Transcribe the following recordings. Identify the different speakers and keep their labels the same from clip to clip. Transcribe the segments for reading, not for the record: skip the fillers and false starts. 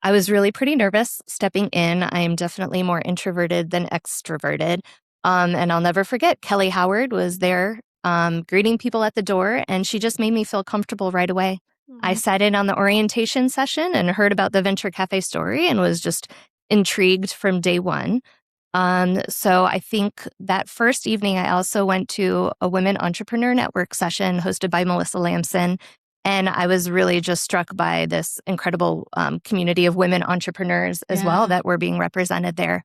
Speaker 1: I was really pretty nervous stepping in. I am definitely more introverted than extroverted. And I'll never forget, Kelly Howard was there greeting people at the door, and she just made me feel comfortable right away. I
Speaker 2: Mhm.
Speaker 1: sat in on the orientation session and heard about the Venture Cafe story and was just intrigued from day one. So I think that first evening, I also went to a Women Entrepreneur Network session hosted by Melissa Lamson. And I was really just struck by this incredible community of women entrepreneurs as well
Speaker 2: Yeah.
Speaker 1: that were being represented there.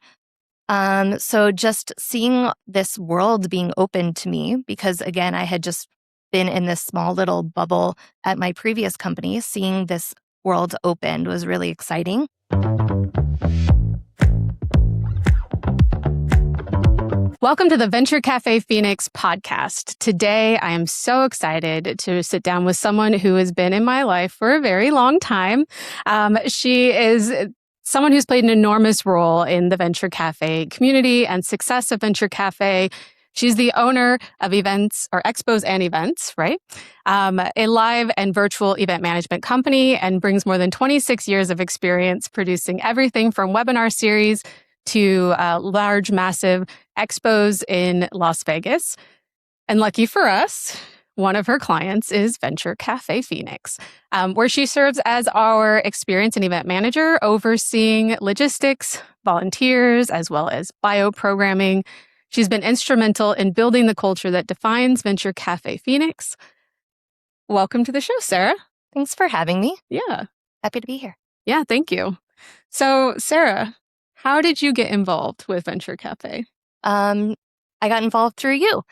Speaker 1: So just seeing this world being opened to me, because again, I had just been in this small little bubble at my previous company, seeing this world opened was really exciting.
Speaker 2: Welcome to the Venture Cafe Phoenix podcast. Today, I am so excited to sit down with someone who has been in my life for a very long time. She is someone who's played an enormous role in the Venture Cafe community and success of Venture Cafe. She's the owner of events or expos and events, right? A live and virtual event management company, and brings more than 26 years of experience producing everything from webinar series to large, massive expos in Las Vegas. And lucky for us, one of her clients is Venture Cafe Phoenix, where she serves as our experience and event manager, overseeing logistics, volunteers, as well as bio programming. She's been instrumental in building the culture that defines Venture Cafe Phoenix. Welcome to the show, Sarah.
Speaker 1: Thanks for having me.
Speaker 2: Yeah.
Speaker 1: Happy to be here.
Speaker 2: Yeah, thank you. So, Sarah, how did you get involved with Venture Cafe?
Speaker 1: I got involved through you.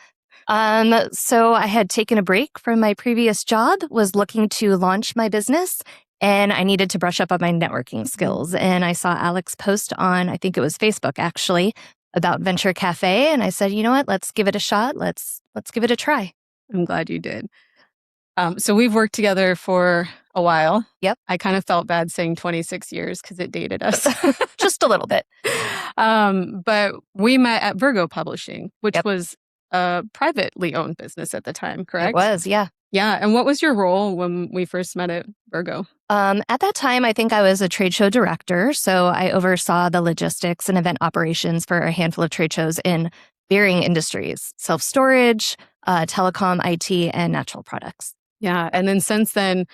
Speaker 1: So I had taken a break from my previous job, was looking to launch my business, and I needed to brush up on my networking skills. And I saw Alex post on, I think it was Facebook actually, about Venture Cafe. And I said, you know what, let's give it a shot. Let's give it a try.
Speaker 2: I'm glad you did. So we've worked together for a while.
Speaker 1: Yep.
Speaker 2: I kind of felt bad saying 26 years because it dated us.
Speaker 1: Just a little bit.
Speaker 2: But we met at Virgo Publishing, which
Speaker 1: Yep.
Speaker 2: was a privately owned business at the time, correct?
Speaker 1: It was, yeah.
Speaker 2: Yeah. And what was your role when we first met at Virgo?
Speaker 1: At that time, I think I was a trade show director. So I oversaw the logistics and event operations for a handful of trade shows in varying industries, self-storage, telecom, IT, and natural products.
Speaker 2: Yeah. And then since then,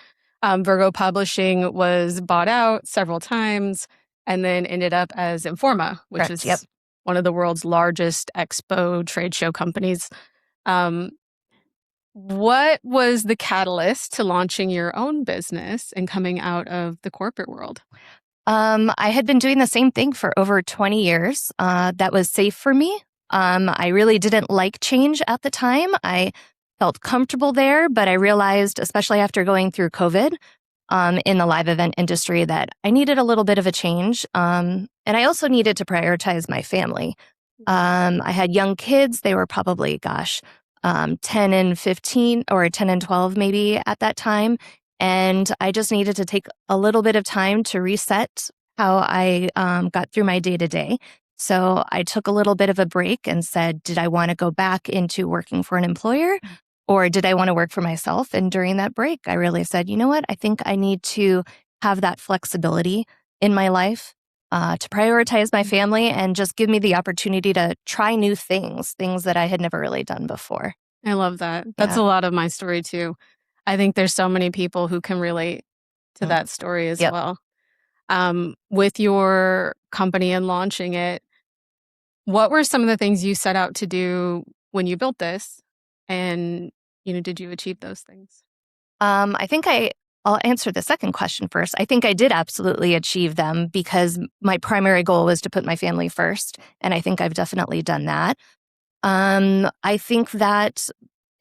Speaker 2: Virgo Publishing was bought out several times and then ended up as Informa, which
Speaker 1: Correct,
Speaker 2: is
Speaker 1: yep.
Speaker 2: one of the world's largest expo trade show companies. What was the catalyst to launching your own business and coming out of the corporate world?
Speaker 1: I had been doing the same thing for over 20 years. That was safe for me. I really didn't like change at the time. I felt comfortable there, but I realized, especially after going through COVID in the live event industry, that I needed a little bit of a change. And I also needed to prioritize my family. I had young kids. They were probably, 10 and 15 or 10 and 12 maybe at that time. And I just needed to take a little bit of time to reset how I got through my day to day. So I took a little bit of a break and said, did I want to go back into working for an employer or did I want to work for myself? And during that break, I really said, you know what? I think I need to have that flexibility in my life to prioritize my family and just give me the opportunity to try new things that I had never really done before.
Speaker 2: I love that. That's
Speaker 1: Yeah.
Speaker 2: a lot of my story too. I think there's so many people who can relate to that story as
Speaker 1: Yep.
Speaker 2: well. With your company and launching it, what were some of the things you set out to do when you built this? And, did you achieve those things?
Speaker 1: I think I'll answer the second question first. I think I did absolutely achieve them because my primary goal was to put my family first. And I think I've definitely done that. I think that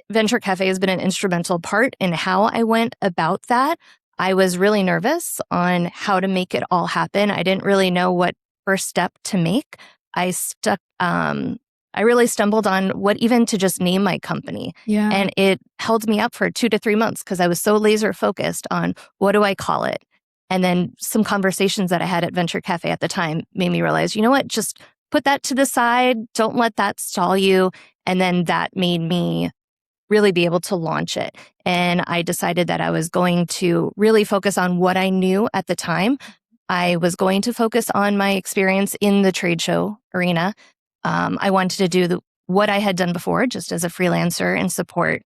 Speaker 1: Venture Cafe has been an instrumental part in how I went about that. I was really nervous on how to make it all happen. I didn't really know what first step to make. I really stumbled on what even to just name my company.
Speaker 2: Yeah.
Speaker 1: And it held me up for 2 to 3 months because I was so laser focused on what do I call it? And then some conversations that I had at Venture Cafe at the time made me realize, you know what, just put that to the side. Don't let that stall you. And then that made me really be able to launch it. And I decided that I was going to really focus on what I knew at the time. I was going to focus on my experience in the trade show arena. I wanted to do what I had done before, just as a freelancer, and support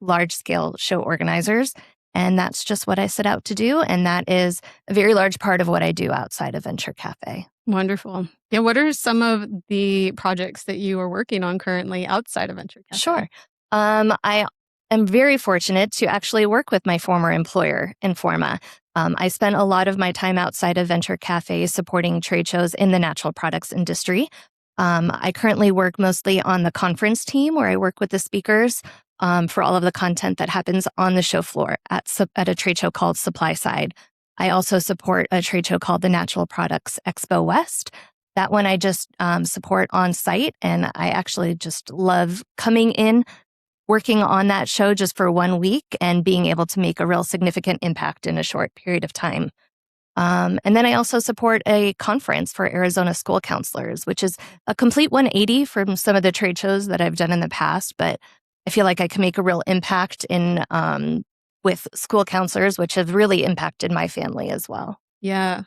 Speaker 1: large-scale show organizers. And that's just what I set out to do. And that is a very large part of what I do outside of Venture Cafe.
Speaker 2: Wonderful. Yeah. What are some of the projects that you are working on currently outside of Venture Cafe?
Speaker 1: Sure. I am very fortunate to actually work with my former employer, Informa. I spent a lot of my time outside of Venture Cafe supporting trade shows in the natural products industry. I currently work mostly on the conference team, where I work with the speakers for all of the content that happens on the show floor at a trade show called Supply Side. I also support a trade show called the Natural Products Expo West. That one I just support on site, and I actually just love coming in, working on that show just for 1 week and being able to make a real significant impact in a short period of time. And then I also support a conference for Arizona school counselors, which is a complete 180 from some of the trade shows that I've done in the past, but I feel like I can make a real impact in with school counselors, which have really impacted my family as well.
Speaker 2: Yeah.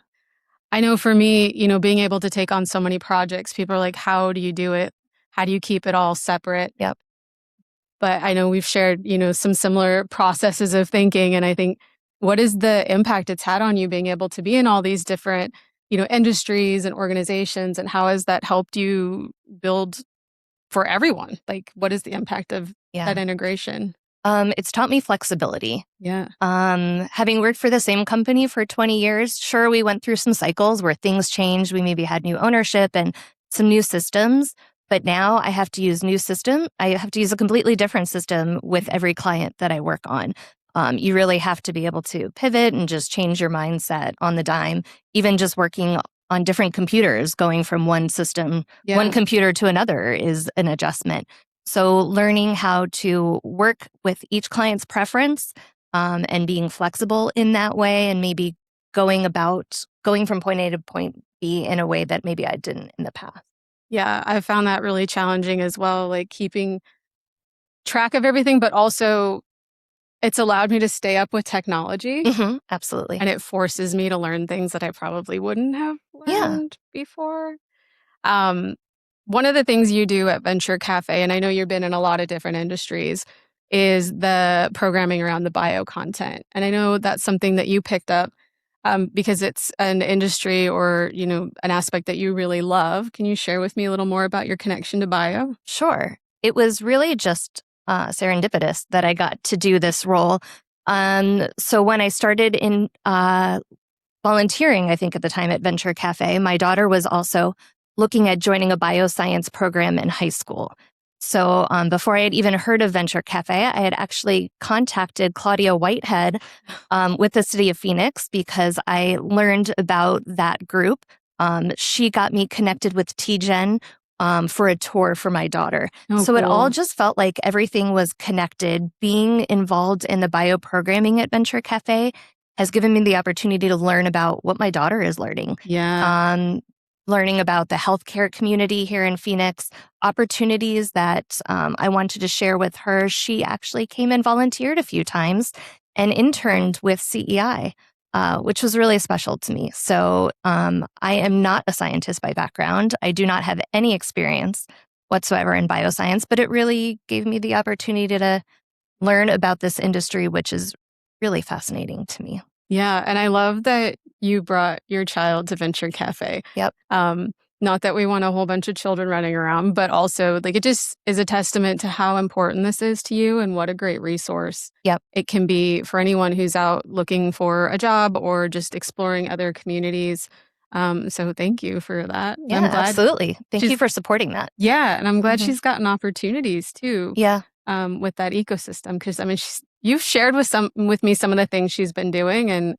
Speaker 2: I know for me, being able to take on so many projects, people are like, how do you do it? How do you keep it all separate?
Speaker 1: Yep.
Speaker 2: But I know we've shared, some similar processes of thinking. And I think, what is the impact it's had on you being able to be in all these different, industries and organizations? And how has that helped you build for everyone? Like, what is the impact of that integration?
Speaker 1: It's taught me flexibility.
Speaker 2: Yeah.
Speaker 1: Having worked for the same company for 20 years, sure, we went through some cycles where things changed. We maybe had new ownership and some new systems, but now I have to use I have to use a completely different system with every client that I work on. You really have to be able to pivot and just change your mindset on the dime, even just working on different computers, going from one system, one computer to another is an adjustment. So learning how to work with each client's preference and being flexible in that way, and maybe going from point A to point B in a way that maybe I didn't in the past.
Speaker 2: Yeah, I found that really challenging as well, like keeping track of everything, but also it's allowed me to stay up with technology.
Speaker 1: Absolutely.
Speaker 2: And it forces me to learn things that I probably wouldn't have learned before. One of the things you do at Venture Cafe, and I know you've been in a lot of different industries, is the programming around the bio content. And I know that's something that you picked up because it's an industry or, an aspect that you really love. Can you share with me a little more about your connection to bio?
Speaker 1: Sure. It was really just serendipitous that I got to do this role. So when I started in volunteering, I think at the time at Venture Cafe, my daughter was also looking at joining a bioscience program in high school. So before I had even heard of Venture Cafe, I had actually contacted Claudia Whitehead with the city of Phoenix because I learned about that group. She got me connected with TGen for a tour for my daughter. So it all just felt like everything was connected. Being involved in the bioprogramming at Venture Cafe has given me the opportunity to learn about what my daughter is learning. Learning about the healthcare community here in Phoenix, opportunities that I wanted to share with her. She actually came and volunteered a few times and interned with CEI, which was really special to me. So I am not a scientist by background. I do not have any experience whatsoever in bioscience, but it really gave me the opportunity to learn about this industry, which is really fascinating to me.
Speaker 2: Yeah, and I love that you brought your child to Venture Cafe.
Speaker 1: Yep.
Speaker 2: Not that we want a whole bunch of children running around, but also like it just is a testament to how important this is to you and what a great resource it can be for anyone who's out looking for a job or just exploring other communities. So thank you for that.
Speaker 1: Yeah,
Speaker 2: I'm glad
Speaker 1: absolutely. Thank you for supporting that.
Speaker 2: Yeah, and I'm glad she's gotten opportunities too.
Speaker 1: Yeah.
Speaker 2: With that ecosystem, because I mean, you've shared with me some of the things she's been doing, and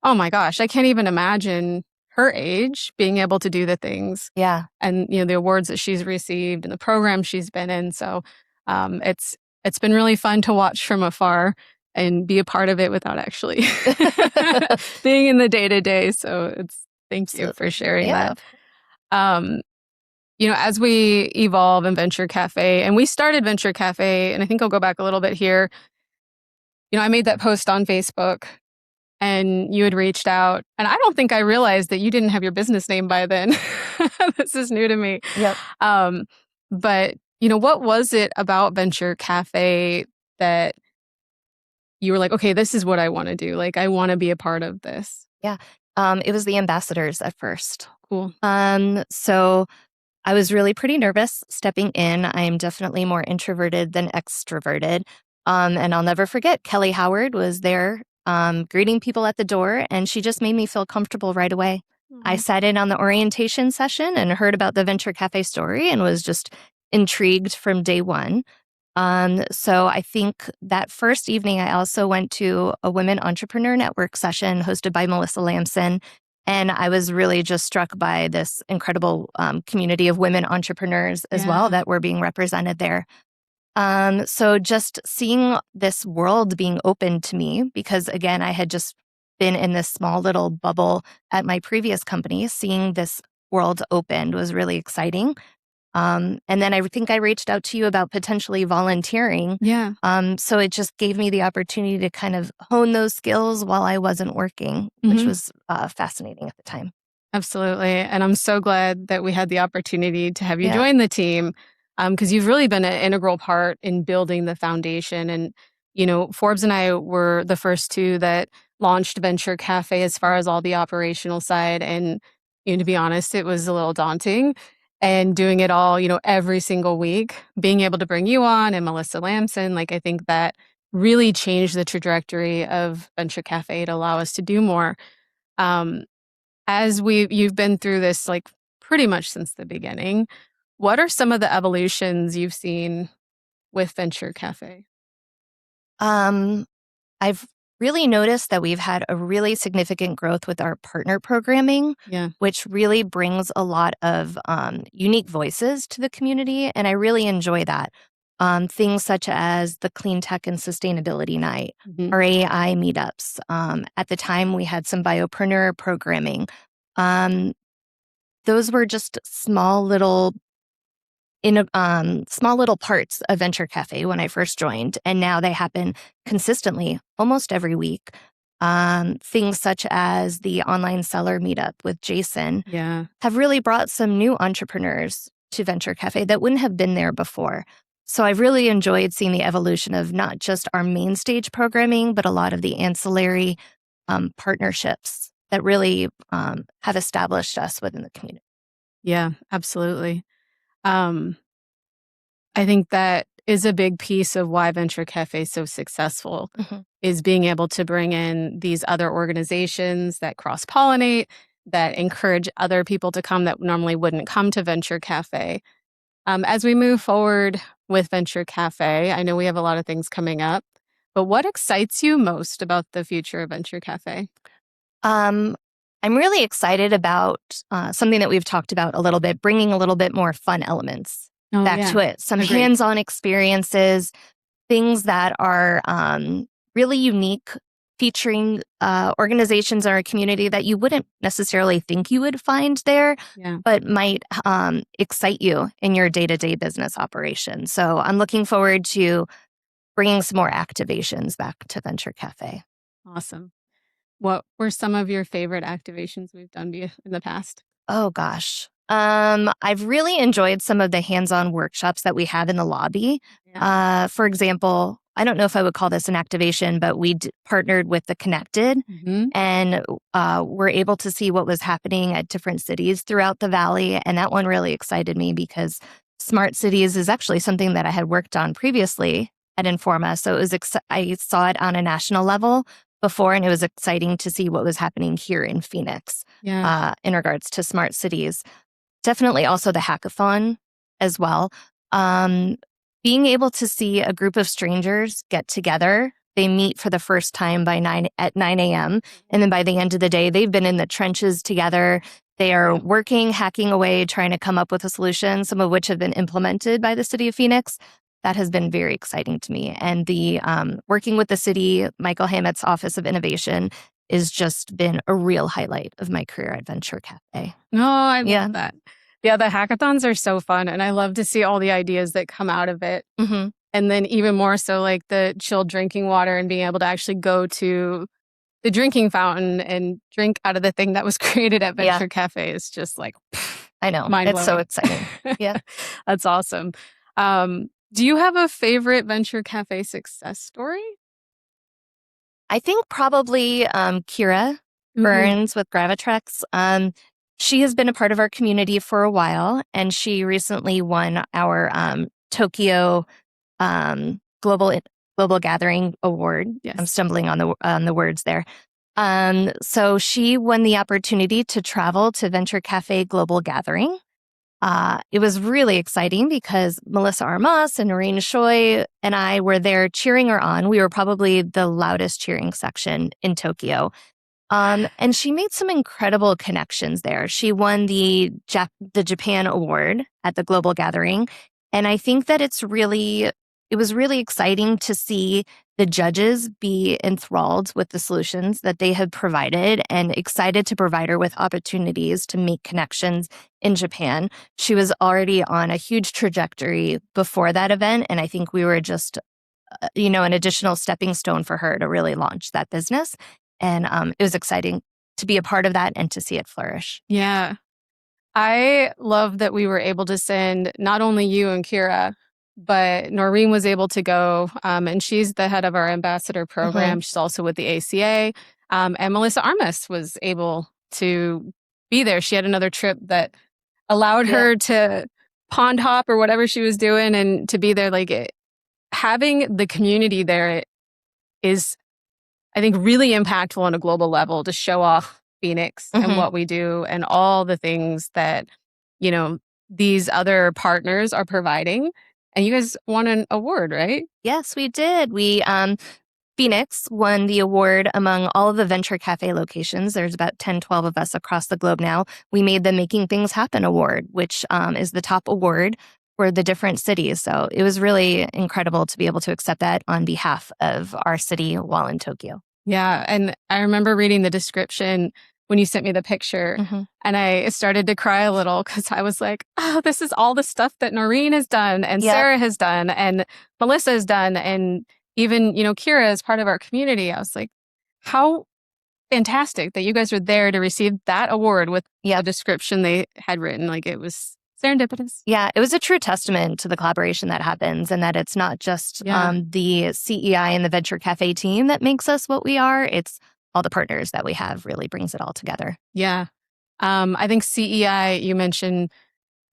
Speaker 2: oh my gosh, I can't even imagine her age being able to do the things.
Speaker 1: Yeah.
Speaker 2: And the awards that she's received and the programs she's been in. So it's been really fun to watch from afar and be a part of it without actually being in the day-to-day. So thank you for sharing that. As we evolve in Venture Cafe, and we started Venture Cafe, and I think I'll go back a little bit here. I made that post on Facebook and you had reached out. And I don't think I realized that you didn't have your business name by then. This is new to me.
Speaker 1: Yep.
Speaker 2: But, what was it about Venture Cafe that you were like, okay, this is what I want to do. Like, I want to be a part of this.
Speaker 1: Yeah. It was the ambassadors at first.
Speaker 2: Cool.
Speaker 1: So I was really pretty nervous stepping in. I am definitely more introverted than extroverted. And I'll never forget, Kelly Howard was there greeting people at the door, and she just made me feel comfortable right away. I sat in on the orientation session and heard about the Venture Cafe story and was just intrigued from day one. So I think that first evening, I also went to a Women Entrepreneur Network session hosted by Melissa Lamson. And I was really just struck by this incredible community of women entrepreneurs as well that were being represented there. So just seeing this world being opened to me, because again, I had just been in this small little bubble at my previous company, seeing this world opened was really exciting. And then I think I reached out to you about potentially volunteering.
Speaker 2: Yeah.
Speaker 1: So it just gave me the opportunity to kind of hone those skills while I wasn't working, which was fascinating at the time.
Speaker 2: Absolutely. And I'm so glad that we had the opportunity to have you
Speaker 1: Yeah.
Speaker 2: join the team, because you've really been an integral part in building the foundation. And, Forbes and I were the first two that launched Venture Cafe as far as all the operational side. And, to be honest, it was a little daunting. And doing it all, every single week, being able to bring you on and Melissa Lamson, like I think that really changed the trajectory of Venture Cafe to allow us to do more. As you've been through this like pretty much since the beginning, what are some of the evolutions you've seen with Venture Cafe?
Speaker 1: I've really noticed that we've had a really significant growth with our partner programming, which really brings a lot of unique voices to the community. And I really enjoy that. Things such as the Clean Tech and Sustainability Night, our AI meetups. At the time, we had some biopreneur programming. Those were just small little parts of Venture Cafe when I first joined, and now they happen consistently almost every week. Things such as the online seller meetup with Jason have really brought some new entrepreneurs to Venture Cafe that wouldn't have been there before. So I've really enjoyed seeing the evolution of not just our main stage programming, but a lot of the ancillary partnerships that really have established us within the community.
Speaker 2: Yeah, absolutely. I think that is a big piece of why Venture Cafe is so successful, is being able to bring in these other organizations that cross-pollinate, that encourage other people to come that normally wouldn't come to Venture Cafe. As we move forward with Venture Cafe, I know we have a lot of things coming up, but what excites you most about the future of Venture Cafe?
Speaker 1: I'm really excited about something that we've talked about a little bit, bringing a little bit more fun elements back to it. Some hands-on experiences, things that are really unique, featuring organizations in our community that you wouldn't necessarily think you would find there, but might excite you in your day-to-day business operation. So I'm looking forward to bringing some more activations back to Venture Cafe.
Speaker 2: Awesome. What were some of your favorite activations we've done in the past?
Speaker 1: Oh, gosh. I've really enjoyed some of the hands-on workshops that we have in the lobby. For example, I don't know if I would call this an activation, but we partnered with The Connected and were able to see what was happening at different cities throughout the valley. And that one really excited me because smart cities is actually something that I had worked on previously at Informa. So it was I saw it on a national level before, and it was exciting to see what was happening here in Phoenix in regards to smart cities. Definitely also the hackathon as well. Being able to see a group of strangers get together, they meet for the first time at 9 a.m. And then by the end of the day, they've been in the trenches together. They are working, hacking away, trying to come up with a solution, some of which have been implemented by the city of Phoenix. That has been very exciting to me. And the working with the city, Michael Hammett's Office of Innovation, has just been a real highlight of my career at Venture Cafe.
Speaker 2: Oh, I love that. Yeah, the hackathons are so fun, and I love to see all the ideas that come out of it. And then even more so, like the chilled drinking water and being able to actually go to the drinking fountain and drink out of the thing that was created at
Speaker 1: Yeah.
Speaker 2: Venture Cafe is just like
Speaker 1: I know.
Speaker 2: mind
Speaker 1: It's so
Speaker 2: blowing.
Speaker 1: exciting. Yeah.
Speaker 2: That's awesome. Do you have a favorite Venture Cafe success story?
Speaker 1: I think probably Kira Burns with Gravitrex. She has been a part of our community for a while, and she recently won our Tokyo Global Gathering Award.
Speaker 2: Yes.
Speaker 1: I'm stumbling on the words there. So she won the opportunity to travel to Venture Cafe Global Gathering. It was really exciting because Melissa Armas and Noreen Choi and I were there cheering her on. We were probably the loudest cheering section in Tokyo. And she made some incredible connections there. She won the Japan Award at the Global Gathering. And I think that it was really exciting to see the judges be enthralled with the solutions that they had provided and excited to provide her with opportunities to make connections in Japan. She was already on a huge trajectory before that event. And I think we were just, an additional stepping stone for her to really launch that business. And it was exciting to be a part of that and to see it flourish.
Speaker 2: Yeah. I love that we were able to send not only you and Kira, but Noreen was able to go, and she's the head of our ambassador program. She's also with the ACA. And Melissa Armas was able to be there. She had another trip that allowed her to pond hop or whatever she was doing and to be there. Having the community there is, I think, really impactful on a global level to show off Phoenix and what we do and all the things that, these other partners are providing. And you guys won an award, right?
Speaker 1: Yes, we did. Phoenix won the award among all of the Venture Cafe locations. There's about 10, 12 of us across the globe now. We made the Making Things Happen Award, which is the top award for the different cities. So it was really incredible to be able to accept that on behalf of our city while in Tokyo.
Speaker 2: Yeah. And I remember reading the description when you sent me the picture, and I started to cry a little because I was like, oh, this is all the stuff that Noreen has done and Sarah has done and Melissa has done. And even, Kira is part of our community. I was like, how fantastic that you guys were there to receive that award with the description they had written. It was serendipitous.
Speaker 1: Yeah, it was a true testament to the collaboration that happens and that it's not just the CEI and the Venture Cafe team that makes us what we are. It's all the partners that we have really brings it all together.
Speaker 2: Yeah. I think CEI, you mentioned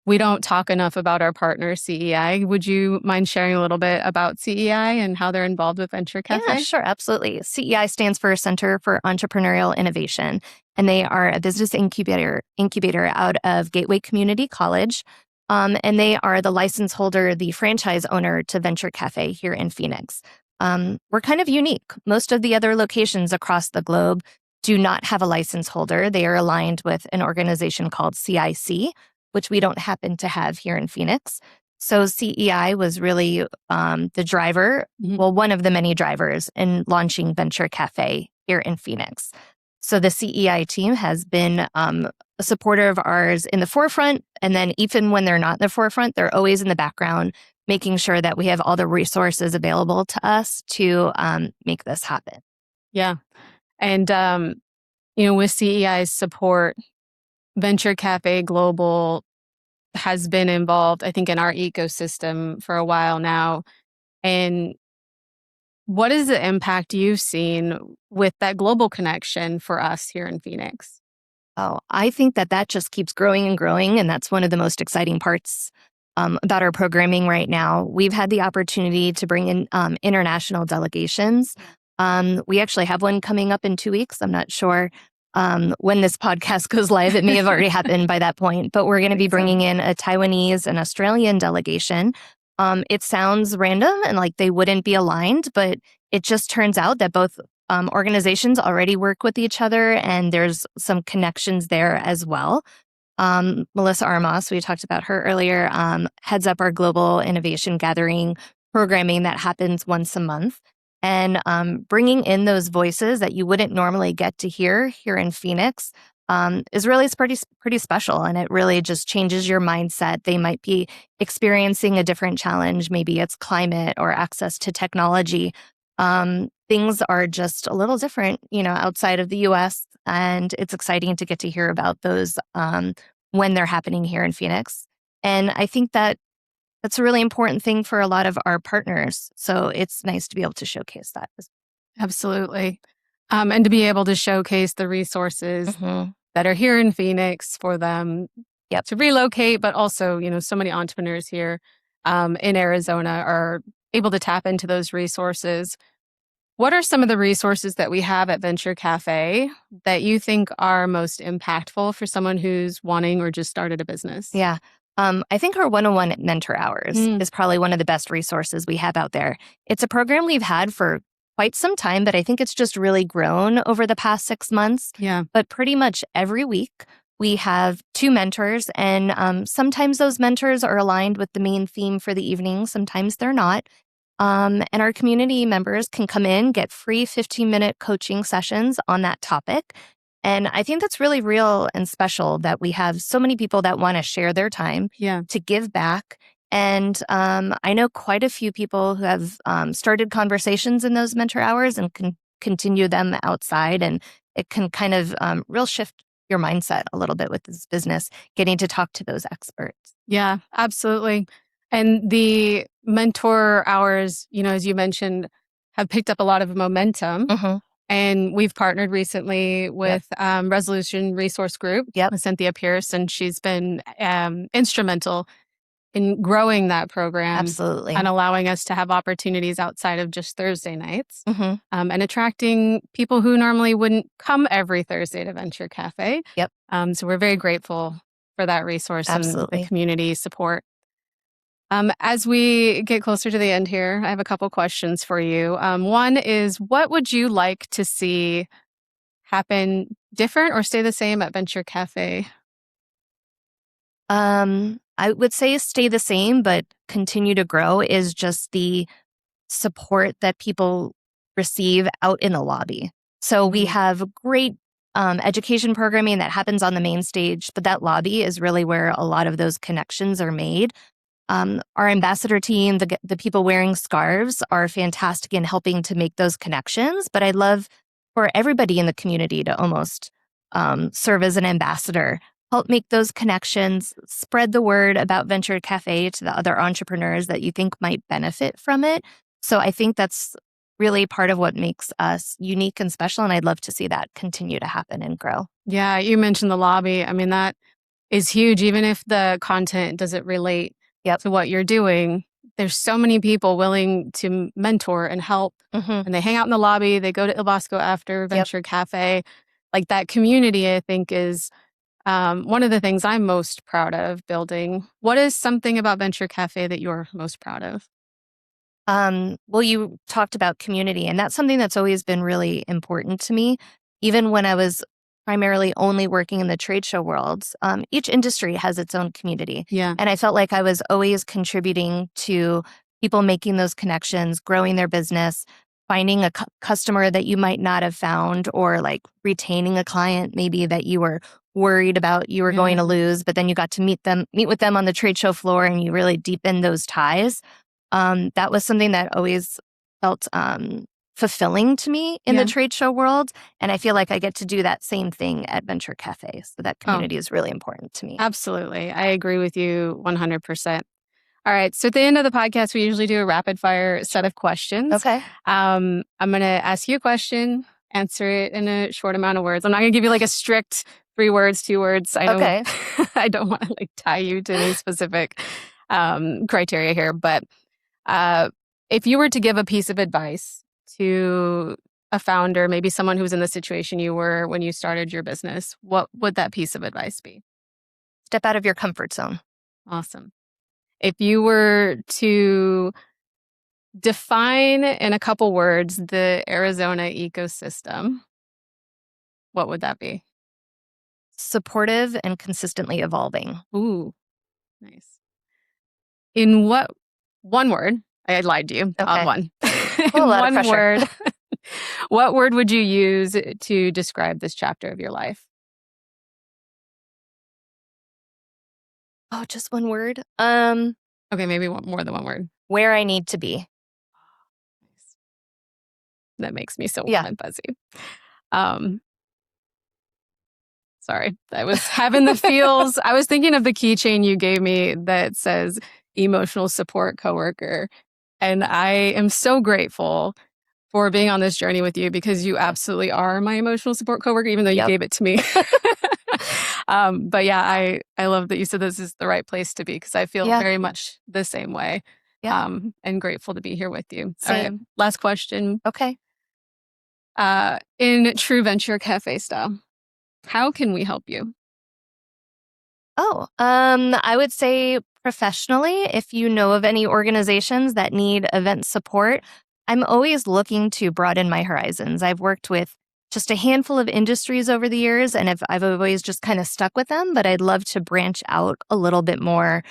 Speaker 2: we don't talk enough about our partner, CEI. Would you mind sharing a little bit about CEI and how they're involved with Venture Cafe?
Speaker 1: Yeah, sure. Absolutely. CEI stands for Center for Entrepreneurial Innovation, and they are a business incubator out of Gateway Community College. And they are the license holder, the franchise owner to Venture Cafe here in Phoenix. We're kind of unique. Most of the other locations across the globe do not have a license holder. They are aligned with an organization called CIC, which we don't happen to have here in Phoenix. So CEI was really the driver, one of the many drivers in launching Venture Cafe here in Phoenix. So the CEI team has been a supporter of ours in the forefront. And then even when they're not in the forefront, they're always in the background, making sure that we have all the resources available to us to make this happen.
Speaker 2: Yeah. And, with CEI's support, Venture Cafe Global has been involved, I think, in our ecosystem for a while now. And what is the impact you've seen with that global connection for us here in Phoenix?
Speaker 1: Oh, I think that just keeps growing and growing. And that's one of the most exciting parts about our programming right now. We've had the opportunity to bring in international delegations. We actually have one coming up in 2 weeks. I'm not sure when this podcast goes live. It may have already happened by that point, but we're going to be bringing in a Taiwanese and Australian delegation. It sounds random and like they wouldn't be aligned, but it just turns out that both organizations already work with each other and there's some connections there as well. Melissa Armas, we talked about her earlier, heads up our Global Innovation Gathering programming that happens once a month. And bringing in those voices that you wouldn't normally get to hear here in Phoenix is really pretty special. And it really just changes your mindset. They might be experiencing a different challenge. Maybe it's climate or access to technology. They things are just a little different, outside of the US. And it's exciting to get to hear about those when they're happening here in Phoenix. And I think that that's a really important thing for a lot of our partners. So it's nice to be able to showcase that.
Speaker 2: Absolutely. And to be able to showcase the resources
Speaker 1: Mm-hmm.
Speaker 2: that are here in Phoenix for them
Speaker 1: Yep.
Speaker 2: to relocate, but also, so many entrepreneurs here in Arizona are able to tap into those resources. What are some of the resources that we have at Venture Cafe that you think are most impactful for someone who's wanting or just started a business?
Speaker 1: Yeah. I think our 101 mentor hours
Speaker 2: Mm,
Speaker 1: is probably one of the best resources we have out there. It's a program we've had for quite some time, but I think it's just really grown over the past 6 months.
Speaker 2: yeah.
Speaker 1: But pretty much every week, we have two mentors, and sometimes those mentors are aligned with the main theme for the evening, sometimes they're not. And our community members can come in, get free 15-minute coaching sessions on that topic. And I think that's really real and special that we have so many people that want to share their time
Speaker 2: Yeah.
Speaker 1: to give back. And I know quite a few people who have started conversations in those mentor hours and can continue them outside. And it can kind of real shift your mindset a little bit with this business, getting to talk to those experts.
Speaker 2: Yeah, absolutely. And the mentor hours, as you mentioned, have picked up a lot of momentum.
Speaker 1: Hmm.
Speaker 2: And we've partnered recently
Speaker 1: Yep.
Speaker 2: with Resolution Resource Group
Speaker 1: Yep.
Speaker 2: with Cynthia Pierce, and she's been instrumental in growing that program
Speaker 1: Absolutely.
Speaker 2: and allowing us to have opportunities outside of just Thursday nights
Speaker 1: Hmm.
Speaker 2: and attracting people who normally wouldn't come every Thursday to Venture Cafe.
Speaker 1: Yep.
Speaker 2: So we're very grateful for that resource and the
Speaker 1: Absolutely.
Speaker 2: community support. As we get closer to the end here, I have a couple questions for you. One is, what would you like to see happen different or stay the same at Venture Cafe?
Speaker 1: I would say stay the same, but continue to grow is just the support that people receive out in the lobby. So we
Speaker 2: Mhm.
Speaker 1: have great education programming that happens on the main stage, but that lobby is really where a lot of those connections are made. Our ambassador team, the people wearing scarves, are fantastic in helping to make those connections. But I'd love for everybody in the community to almost serve as an ambassador, help make those connections, spread the word about Venture Cafe to the other entrepreneurs that you think might benefit from it. So I think that's really part of what makes us unique and special. And I'd love to see that continue to happen and grow.
Speaker 2: Yeah, you mentioned the lobby. I mean, that is huge. Even if the content doesn't relate
Speaker 1: Yep.
Speaker 2: to what you're doing, there's so many people willing to mentor and help.
Speaker 1: Hmm.
Speaker 2: And they hang out in the lobby, they go to Il Bosco after
Speaker 1: Yep.
Speaker 2: Venture Cafe. Like that community, I think, is one of the things I'm most proud of building. What is something about Venture Cafe that you're most proud of?
Speaker 1: Well, you talked about community, and that's something that's always been really important to me. Even when I was primarily only working in the trade show world, each industry has its own community.
Speaker 2: Yeah.
Speaker 1: And I felt like I was always contributing to people making those connections, growing their business, finding a customer that you might not have found, or like retaining a client maybe that you were worried about you were going
Speaker 2: Yeah.
Speaker 1: to lose, but then you got to meet with them on the trade show floor and you really deepened those ties. That was something that always felt fulfilling to me in the
Speaker 2: Yeah.
Speaker 1: trade show world. And I feel like I get to do that same thing at Venture Cafe. So that
Speaker 2: Oh,
Speaker 1: community is really important to me.
Speaker 2: absolutely. I agree with you 100%. All right. So at the end of the podcast, we usually do a rapid fire set of questions.
Speaker 1: Okay.
Speaker 2: I'm going to ask you a question, answer it in a short amount of words. I'm not going to give you like a strict 3 words, 2 words. I know
Speaker 1: Okay.
Speaker 2: I don't want to like tie you to any specific criteria here, but uh, if you were to give a piece of advice to a founder, maybe someone who's in the situation you were when you started your business, what would that piece of advice be?
Speaker 1: Step out of your comfort zone.
Speaker 2: Awesome. If you were to define in a couple words the Arizona ecosystem, what would that be?
Speaker 1: Supportive and consistently evolving.
Speaker 2: Ooh, nice. In what one word? I lied to you.
Speaker 1: Okay.
Speaker 2: One.
Speaker 1: A
Speaker 2: In
Speaker 1: lot of
Speaker 2: one
Speaker 1: pressure.
Speaker 2: word, what word would you use to describe this chapter of your life?
Speaker 1: Oh, just one word.
Speaker 2: Okay, maybe more than one word.
Speaker 1: Where I need to be.
Speaker 2: Nice. that makes me so warm
Speaker 1: Yeah.
Speaker 2: and fuzzy. Sorry, I was having the feels. I was thinking of the keychain you gave me that says emotional support coworker. And I am so grateful for being on this journey with you because you absolutely are my emotional support coworker, even though you
Speaker 1: Yep.
Speaker 2: gave it to me. But yeah, I love that you said this is the right place to be because I feel
Speaker 1: Yeah.
Speaker 2: very much the same way.
Speaker 1: Yeah.
Speaker 2: And grateful to be here with you. All right,
Speaker 1: Same.
Speaker 2: last question.
Speaker 1: Okay.
Speaker 2: In true venture cafe style, how can we help you?
Speaker 1: I would say professionally, if you know of any organizations that need event support, I'm always looking to broaden my horizons. I've worked with just a handful of industries over the years, and I've always just kind of stuck with them, but I'd love to branch out a little bit more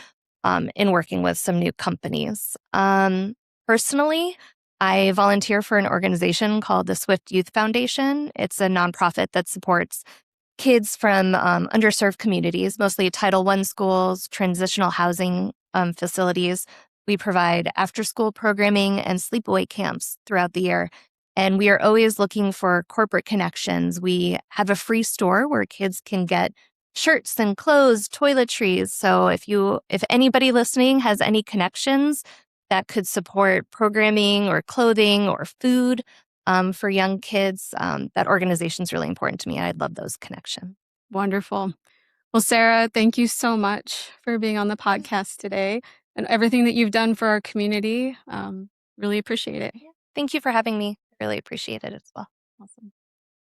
Speaker 1: in working with some new companies. Personally, I volunteer for an organization called the Swift Youth Foundation. It's a nonprofit that supports kids from underserved communities, mostly Title I schools, transitional housing facilities. We provide after school programming and sleepaway camps throughout the year. And we are always looking for corporate connections. We have a free store where kids can get shirts and clothes, toiletries. So if anybody listening has any connections that could support programming or clothing or food, for young kids, that organization is really important to me. I'd love those connections.
Speaker 2: Wonderful. Well, Sarah, thank you so much for being on the podcast today and everything that you've done for our community. Really appreciate it.
Speaker 1: Yeah. Thank you for having me. I really appreciate it as well.
Speaker 2: Awesome.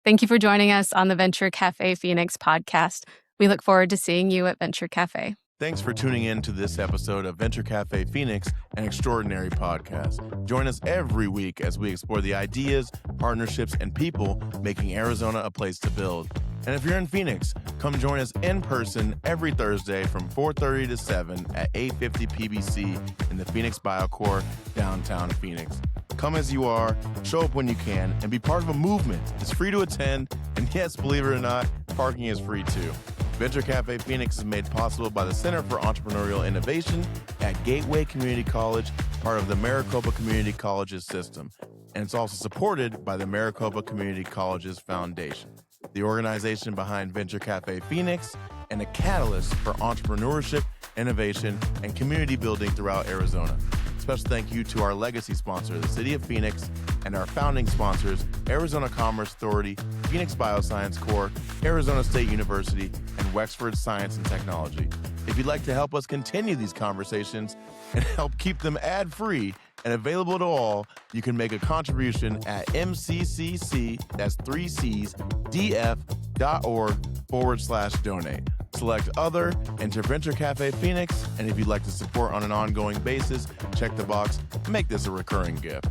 Speaker 2: Thank you for joining us on the Venture Cafe Phoenix podcast. We look forward to seeing you at Venture Cafe.
Speaker 3: Thanks for tuning in to this episode of Venture Cafe Phoenix, an extraordinary podcast. Join us every week as we explore the ideas, partnerships, and people making Arizona a place to build. And if you're in Phoenix, come join us in person every Thursday from 4:30 to 7 at 850 PBC in the Phoenix BioCore, downtown Phoenix. Come as you are, show up when you can, and be part of a movement. It's free to attend, and yes, believe it or not, parking is free too. Venture Cafe Phoenix is made possible by the Center for Entrepreneurial Innovation at Gateway Community College, part of the Maricopa Community Colleges system. And it's also supported by the Maricopa Community Colleges Foundation, the organization behind Venture Cafe Phoenix and a catalyst for entrepreneurship, innovation, and community building throughout Arizona. Special thank you to our legacy sponsor, the City of Phoenix, and our founding sponsors, Arizona Commerce Authority, Phoenix Bioscience Corps, Arizona State University, and Wexford Science and Technology. If you'd like to help us continue these conversations and help keep them ad-free and available to all, you can make a contribution at mccc, that's 3Cs, df.org/donate. Select Other, enter Venture Cafe Phoenix, and if you'd like to support on an ongoing basis, check the box and make this a recurring gift.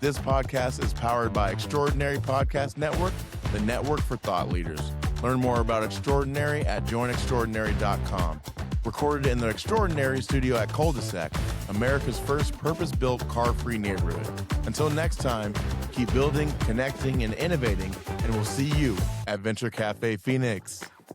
Speaker 3: This podcast is powered by Extraordinary Podcast Network, the network for thought leaders. Learn more about Extraordinary at joinextraordinary.com. Recorded in the Extraordinary studio at Cul-de-sac, America's first purpose-built car-free neighborhood. Until next time, keep building, connecting, and innovating, and we'll see you at Venture Cafe Phoenix.